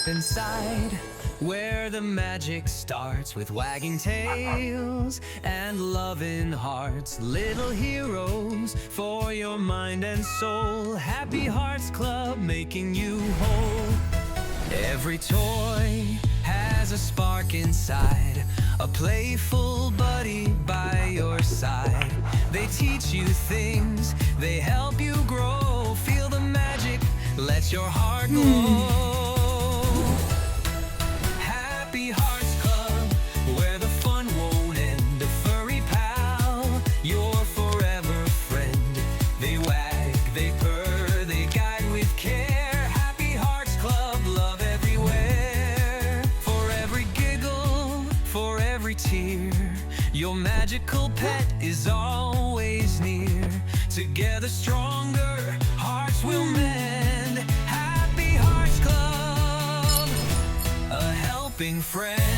inside, where the magic starts with wagging tails and loving hearts. Little heroes for your mind and soul. Happy Hearts Club, making you whole. Every toy has a spark inside, a playful buddy by your side. They teach you things, they help you grow. Feel the magic, let your heart glow. Happy Hearts Club, where the fun won't end. A furry pal, your forever friend. They wag, they purr, they guide with care. Happy Hearts Club, love everywhere. For every giggle, for every tear, your magical pet is always near. Together stronger, hearts will mend. Happy Hearts Club, a helping friend.